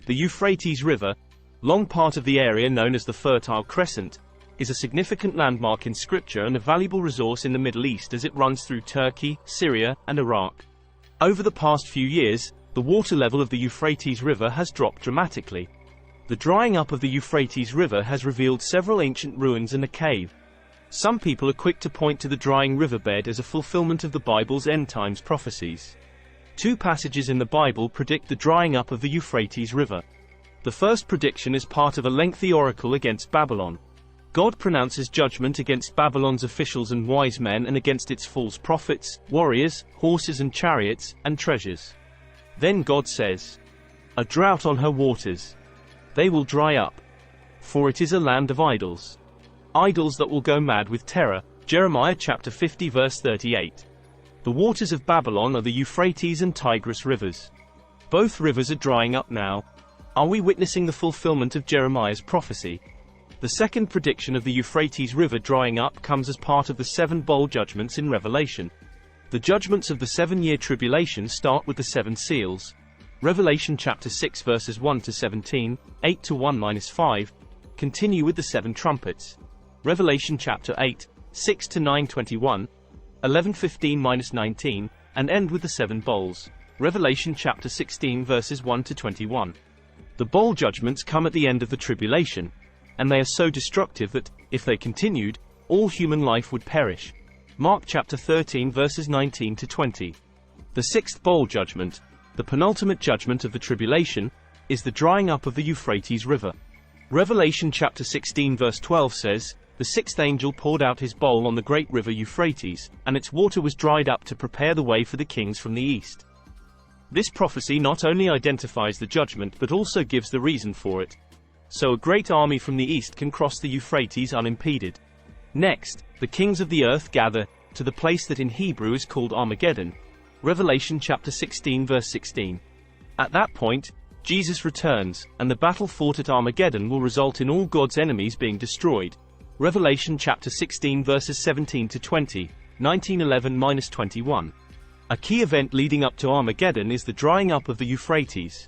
The Euphrates River, long part of the area known as the Fertile Crescent, is a significant landmark in Scripture and a valuable resource in the Middle East as it runs through Turkey, Syria, and Iraq. Over the past few years, the water level of the Euphrates River has dropped dramatically. The drying up of the Euphrates River has revealed several ancient ruins and a cave. Some people are quick to point to the drying riverbed as a fulfillment of the Bible's end-times prophecies. Two passages in the Bible predict the drying up of the Euphrates River. The first prediction is part of a lengthy oracle against Babylon. God pronounces judgment against Babylon's officials and wise men and against its false prophets, warriors, horses and chariots, and treasures. Then God says, "A drought on her waters. They will dry up. For it is a land of idols. Idols that will go mad with terror." Jeremiah chapter 50 verse 38. The waters of Babylon are the Euphrates and Tigris rivers. Both rivers are drying up now. Are we witnessing the fulfillment of Jeremiah's prophecy? The second prediction of the Euphrates River drying up comes as part of the 7 bowl judgments in Revelation. The judgments of the 7-year tribulation start with the 7 seals. Revelation chapter 6 verses 1 to 17, 8 to 1-5, continue with the 7 trumpets. Revelation chapter 8, 6 to 9-21, 11-15-19, and end with the 7 bowls. Revelation chapter 16 verses 1 to 21. The bowl judgments come at the end of the tribulation, and they are so destructive that, if they continued, all human life would perish. Mark chapter 13 verses 19 to 20. The 6th bowl judgment, the penultimate judgment of the tribulation, is the drying up of the Euphrates River. Revelation chapter 16 verse 12 says, "The 6th angel poured out his bowl on the great river Euphrates, and its water was dried up to prepare the way for the kings from the east." This prophecy not only identifies the judgment but also gives the reason for it. So a great army from the east can cross the Euphrates unimpeded. Next, the kings of the earth gather to the place that in Hebrew is called Armageddon. Revelation chapter 16 verse 16. At that point, Jesus returns, and the battle fought at Armageddon will result in all God's enemies being destroyed. Revelation chapter 16 verses 17 to 20, 19:11-21. A key event leading up to Armageddon is the drying up of the Euphrates.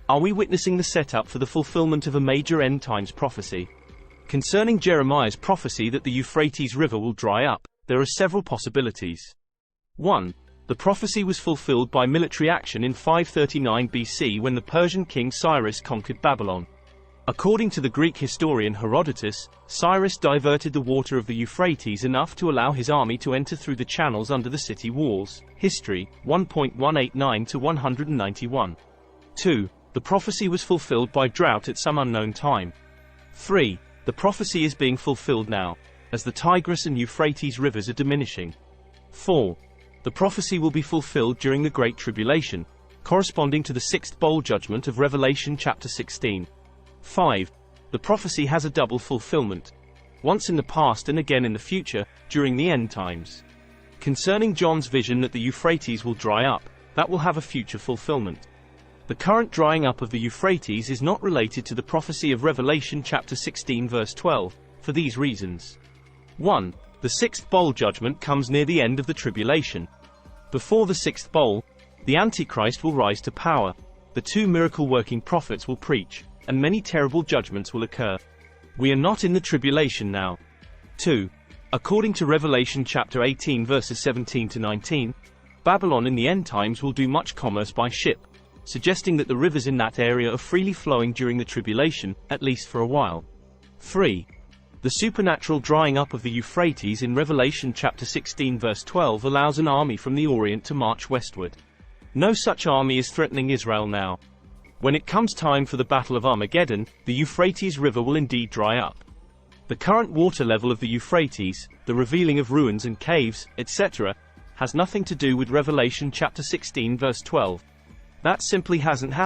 Are we witnessing the setup for the fulfillment of a major end-times prophecy? Concerning Jeremiah's prophecy that the Euphrates River will dry up, there are several possibilities. 1. The prophecy was fulfilled by military action in 539 BC when the Persian king Cyrus conquered Babylon. According to the Greek historian Herodotus, Cyrus diverted the water of the Euphrates enough to allow his army to enter through the channels under the city walls. History, 1.189-191. 2. The prophecy was fulfilled by drought at some unknown time. 3. The prophecy is being fulfilled now, as the Tigris and Euphrates rivers are diminishing. 4. The prophecy will be fulfilled during the Great Tribulation, corresponding to the 6th bowl judgment of Revelation chapter 16. 5. The prophecy has a double fulfillment, once in the past and again in the future, during the end times. Concerning John's vision that the Euphrates will dry up, that will have a future fulfillment. The current drying up of the Euphrates is not related to the prophecy of Revelation chapter 16 verse 12, for these reasons. 1. The 6th bowl judgment comes near the end of the tribulation. Before the 6th bowl, the Antichrist will rise to power, the 2 miracle-working prophets will preach, and many terrible judgments will occur. We are not in the tribulation now. 2. According to Revelation chapter 18 verses 17 to 19, Babylon in the end times will do much commerce by ship, suggesting that the rivers in that area are freely flowing during the tribulation, at least for a while. 3. The supernatural drying up of the Euphrates in Revelation chapter 16 verse 12 allows an army from the Orient to march westward. No such army is threatening Israel now. When it comes time for the Battle of Armageddon, the Euphrates River will indeed dry up. The current water level of the Euphrates, the revealing of ruins and caves, etc., has nothing to do with Revelation chapter 16 verse 12. That simply hasn't happened.